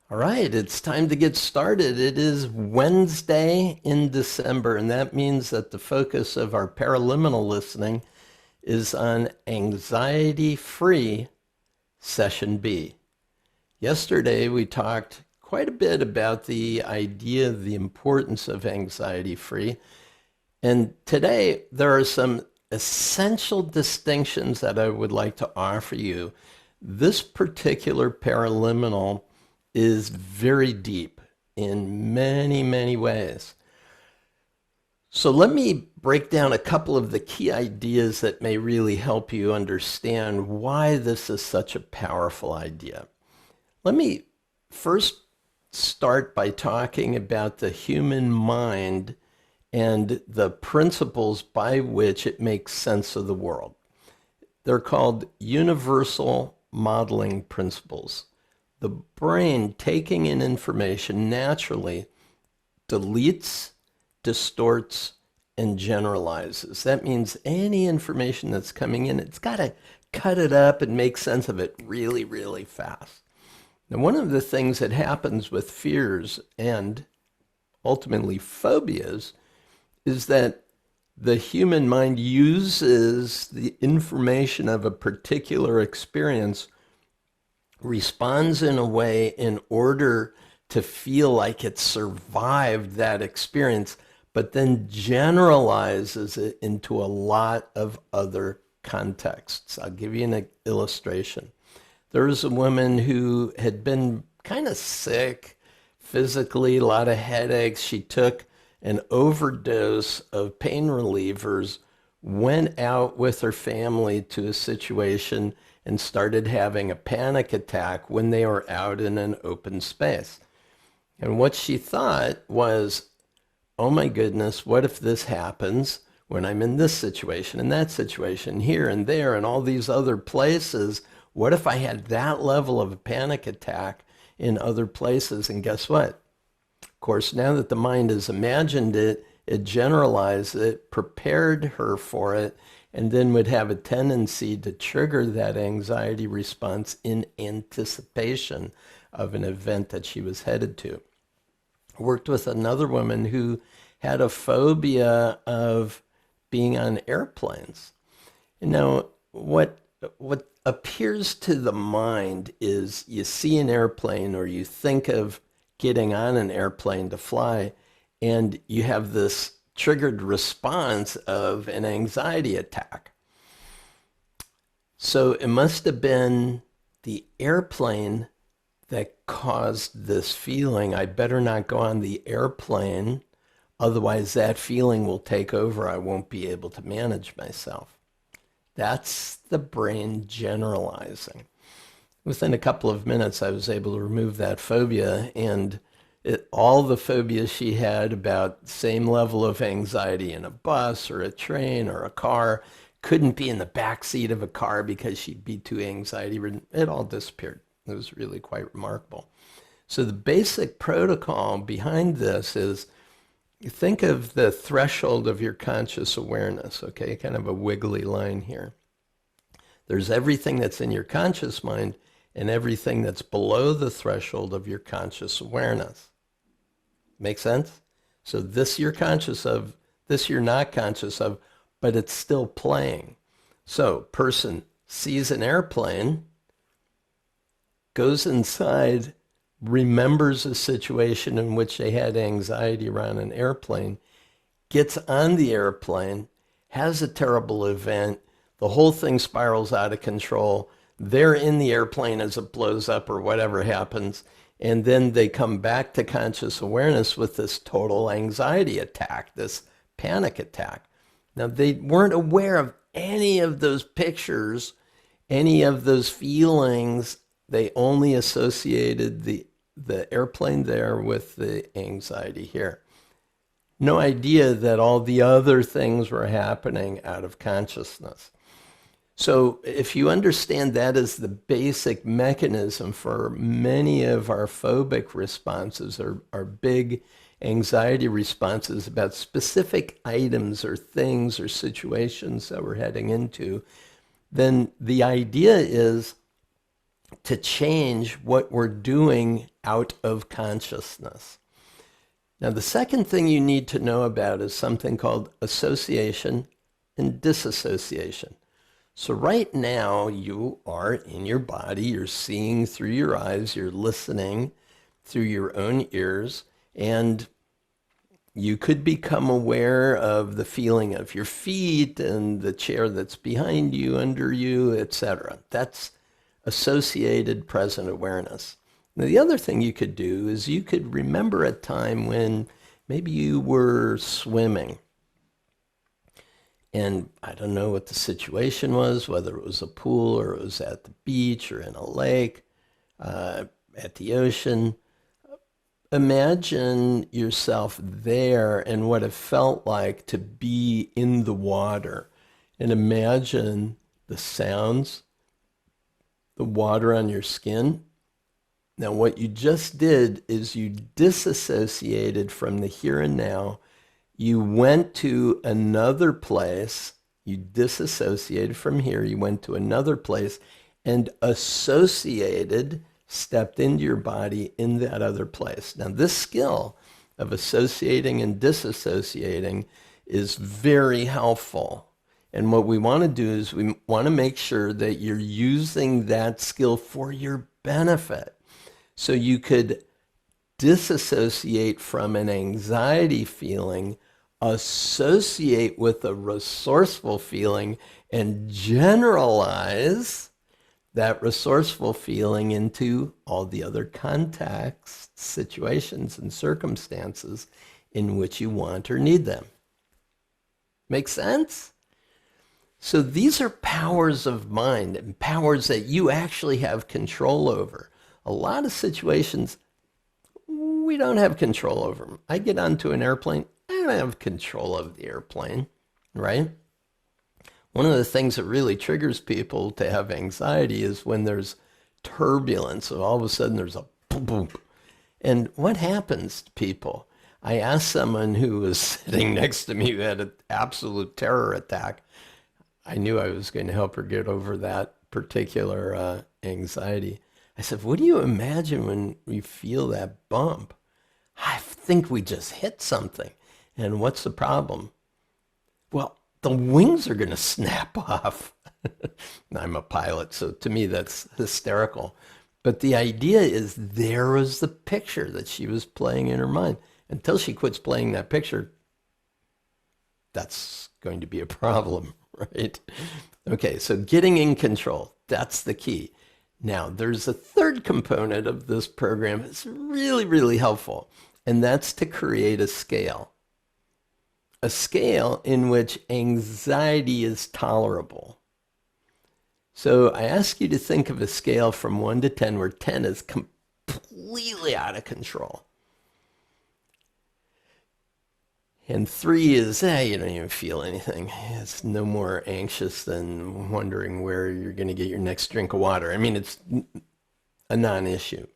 All right, it's time to get started. It is Wednesday in December, and that means that the focus of our paraliminal listening is on anxiety-free session B. Yesterday, we talked quite a bit about the idea of the importance of anxiety-free, and today there are some essential distinctions that I would like to offer you. This particular paraliminal is very deep in many, many ways. So let me break down a couple of the key ideas that may really help you understand why this is such a powerful idea. Let me first start by talking about the human mind and the principles by which it makes sense of the world. They're called universal modeling principles. The brain, taking in information, naturally deletes, distorts, and generalizes. That means any information that's coming in, it's got to cut it up and make sense of it really, really fast. Now, one of the things that happens with fears and ultimately phobias is that the human mind uses the information of a particular experience, responds in a way in order to feel like it survived that experience, but then generalizes it into a lot of other contexts. I'll give you an illustration. There was a woman who had been kind of sick physically, a lot of headaches. She took an overdose of pain relievers, went out with her family to a situation, and started having a panic attack when they were out in an open space. And what she thought was, oh my goodness, what if this happens when I'm in this situation and that situation, here and there, and all these other places? What if I had that level of a panic attack in other places? And guess what? Of course, now that the mind has imagined it, it generalized it, prepared her for it, and then would have a tendency to trigger that anxiety response in anticipation of an event that she was headed to. I worked with another woman who had a phobia of being on airplanes. And now, what appears to the mind is you see an airplane or you think of getting on an airplane to fly, and you have this triggered response of an anxiety attack. So it must have been the airplane that caused this feeling. I better not go on the airplane, otherwise that feeling will take over. I won't be able to manage myself. That's the brain generalizing. Within a couple of minutes, I was able to remove that phobia, and all the phobias she had about the same level of anxiety in a bus or a train or a car, couldn't be in the back seat of a car because she'd be too anxiety ridden. It all disappeared. It was really quite remarkable. So the basic protocol behind this is, you think of the threshold of your conscious awareness, okay? Kind of a wiggly line here. There's everything that's in your conscious mind and everything that's below the threshold of your conscious awareness. Make sense? So this you're conscious of, this you're not conscious of, but it's still playing. So person sees an airplane, goes inside, remembers a situation in which they had anxiety around an airplane, gets on the airplane, has a terrible event, the whole thing spirals out of control. They're in the airplane as it blows up or whatever happens, and then they come back to conscious awareness with this total anxiety attack, this panic attack. Now, they weren't aware of any of those pictures, any of those feelings. They only associated the airplane there with the anxiety here. No idea that all the other things were happening out of consciousness. So if you understand that as the basic mechanism for many of our phobic responses, or our big anxiety responses about specific items or things or situations that we're heading into, then the idea is to change what we're doing out of consciousness. Now, the second thing you need to know about is something called association and disassociation. So right now, you are in your body, you're seeing through your eyes, you're listening through your own ears, and you could become aware of the feeling of your feet and the chair that's behind you, under you, etc. That's associated present awareness. Now, the other thing you could do is you could remember a time when maybe you were swimming. And I don't know what the situation was, whether it was a pool or it was at the beach or in a lake, at the ocean. Imagine yourself there and what it felt like to be in the water. And imagine the sounds, the water on your skin. Now, what you just did is you disassociated from the here and now. You went to another place. You disassociated from here. You went to another place and associated, stepped into your body in that other place. Now, this skill of associating and disassociating is very helpful. And what we want to do is we want to make sure that you're using that skill for your benefit. So you could disassociate from an anxiety feeling, associate with a resourceful feeling, and generalize that resourceful feeling into all the other contexts, situations, and circumstances in which you want or need them. Make sense? So these are powers of mind and powers that you actually have control over. A lot of situations, we don't have control over them. I get onto an airplane, I don't have control of the airplane, right? One of the things that really triggers people to have anxiety is when there's turbulence. So all of a sudden there's a boom, boom. And what happens to people? I asked someone who was sitting next to me who had an absolute terror attack. I knew I was going to help her get over that particular anxiety. I said, what do you imagine when we feel that bump? I think we just hit something. And what's the problem? Well, the wings are going to snap off. I'm a pilot, so to me that's hysterical. But the idea is there was the picture that she was playing in her mind. Until she quits playing that picture, that's going to be a problem, right? Okay, so getting in control, that's the key. Now, there's a third component of this program that's really, really helpful, and that's to create a scale. A scale in which anxiety is tolerable. So I ask you to think of a scale from 1 to 10, where 10 is completely out of control. And 3 is, you don't even feel anything. It's no more anxious than wondering where you're going to get your next drink of water. I mean, it's a non-issue.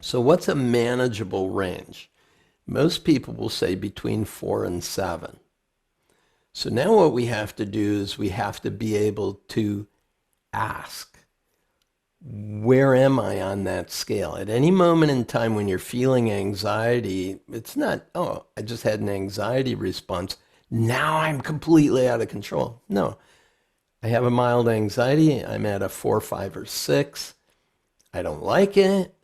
So what's a manageable range? Most people will say between 4 and 7. So now what we have to do is we have to be able to ask, where am I on that scale? At any moment in time when you're feeling anxiety, it's not, oh, I just had an anxiety response. Now I'm completely out of control. No, I have a mild anxiety. I'm at a 4, 5, or 6. I don't like it,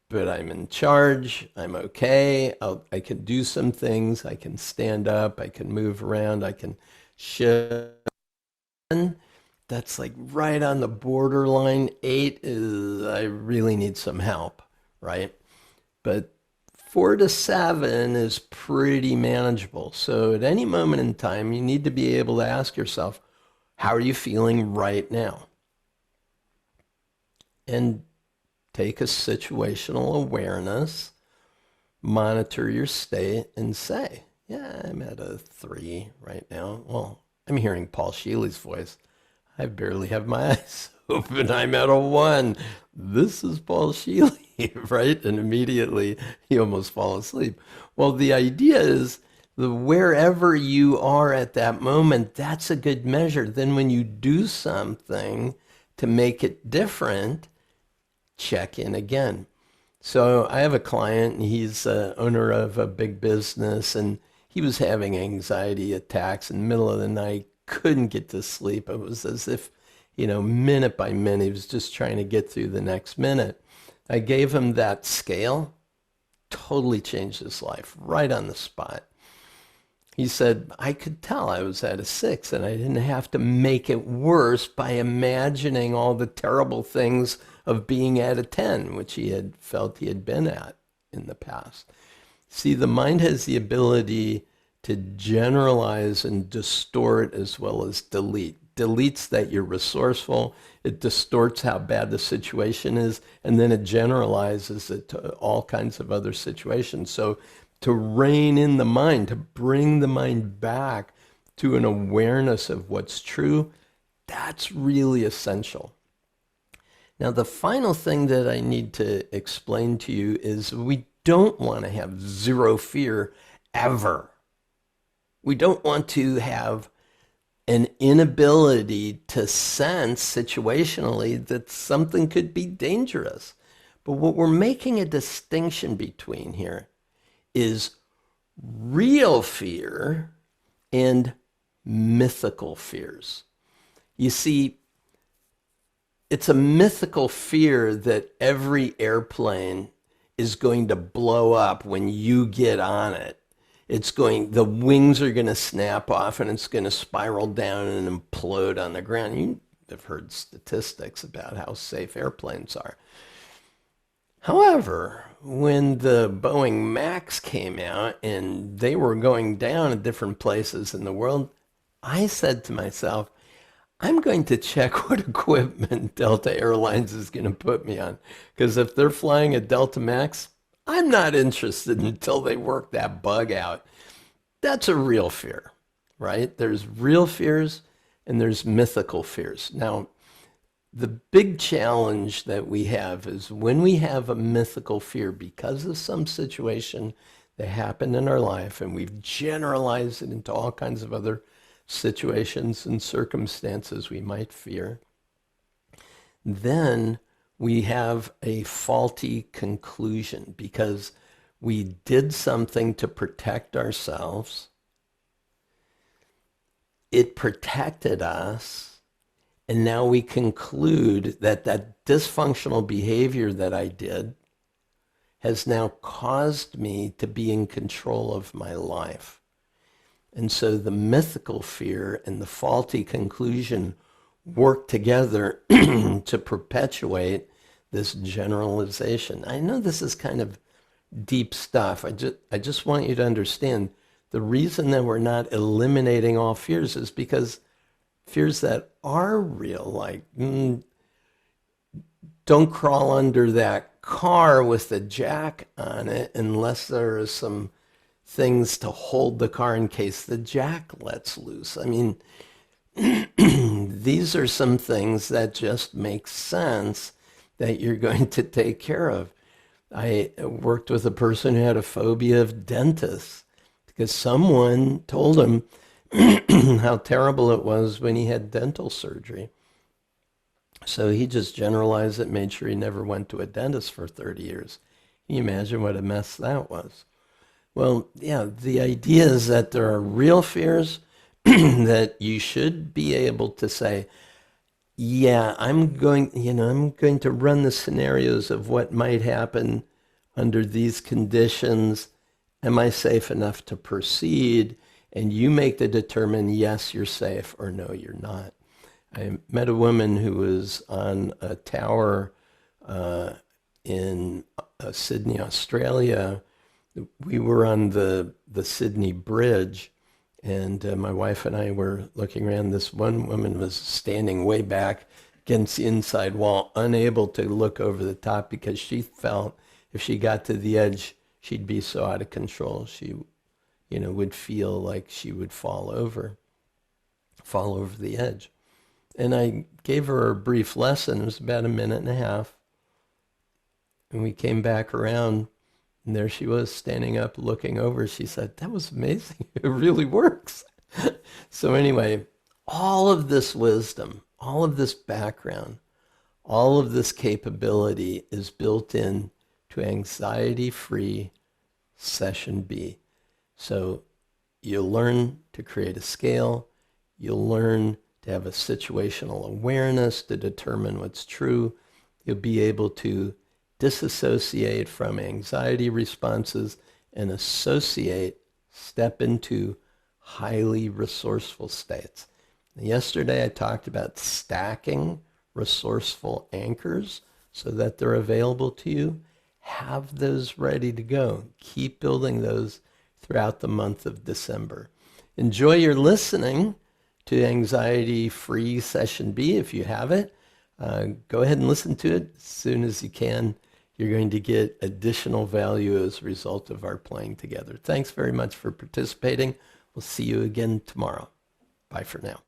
but I'm in charge. I'm okay. I can do some things. I can stand up. I can move around. I can shift. That's like right on the borderline. 8 is, I really need some help, right? But 4 to 7 is pretty manageable. So at any moment in time, you need to be able to ask yourself, how are you feeling right now? And take a situational awareness, monitor your state, and say, yeah, I'm at a 3 right now. Well, I'm hearing Paul Scheele's voice. I barely have my eyes open. I'm at a 1. This is Paul Scheele, right? And immediately you almost fall asleep. Well, the idea is that wherever you are at that moment, that's a good measure. Then when you do something to make it different, check in again. So I have a client, and he's owner of a big business, and he was having anxiety attacks in the middle of the night, couldn't get to sleep. It was as if, minute by minute, he was just trying to get through the next minute. I gave him that scale, totally changed his life right on the spot. He said, I could tell I was at a 6, and I didn't have to make it worse by imagining all the terrible things of being at a 10, which he had felt he had been at in the past. See, the mind has the ability to generalize and distort as well as delete. Deletes that you're resourceful, it distorts how bad the situation is, and then it generalizes it to all kinds of other situations. So to rein in the mind, to bring the mind back to an awareness of what's true, that's really essential. Now, the final thing that I need to explain to you is we don't want to have zero fear ever. We don't want to have an inability to sense situationally that something could be dangerous. But what we're making a distinction between here is real fear and mythical fears. You see, it's a mythical fear that every airplane is going to blow up when you get on it. The wings are going to snap off and it's going to spiral down and implode on the ground. You have heard statistics about how safe airplanes are. However, when the Boeing Max came out and they were going down at different places in the world, I said to myself, I'm going to check what equipment Delta Airlines is going to put me on. Because if they're flying a Delta Max, I'm not interested until they work that bug out. That's a real fear, right? There's real fears and there's mythical fears. Now, the big challenge that we have is when we have a mythical fear because of some situation that happened in our life and we've generalized it into all kinds of other situations and circumstances we might fear, then we have a faulty conclusion because we did something to protect ourselves. It protected us. And now we conclude that that dysfunctional behavior that I did has now caused me to be in control of my life. And so the mythical fear and the faulty conclusion work together to perpetuate this generalization. I know this is kind of deep stuff. I just want you to understand the reason that we're not eliminating all fears is because fears that are real, like don't crawl under that car with the jack on it unless there are some things to hold the car in case the jack lets loose. I mean, these are some things that just make sense that you're going to take care of. I worked with a person who had a phobia of dentists because someone told him how terrible it was when he had dental surgery. So he just generalized it, made sure he never went to a dentist for 30 years. Can you imagine what a mess that was? Well, yeah, the idea is that there are real fears that you should be able to say, yeah, I'm going to run the scenarios of what might happen under these conditions. Am I safe enough to proceed? And you make the determine, yes, you're safe, or no, you're not. I met a woman who was on a tower in Sydney, Australia. We were on the Sydney Bridge, and my wife and I were looking around. This one woman was standing way back against the inside wall, unable to look over the top because she felt if she got to the edge, she'd be so out of control. She would feel like she would fall over the edge. And I gave her a brief lesson. It was about a minute and a half. And we came back around, and there she was standing up, looking over. She said, that was amazing. It really works. So anyway, all of this wisdom, all of this background, All of this capability is built in to anxiety-free session B. So you'll learn to create a scale. You'll learn to have a situational awareness to determine what's true. You'll be able to disassociate from anxiety responses and step into highly resourceful states. Yesterday I talked about stacking resourceful anchors so that they're available to you. Have those ready to go. Keep building those throughout the month of December. Enjoy your listening to Anxiety-Free Session B if you have it. Go ahead and listen to it as soon as you can. You're going to get additional value as a result of our playing together. Thanks very much for participating. We'll see you again tomorrow. Bye for now.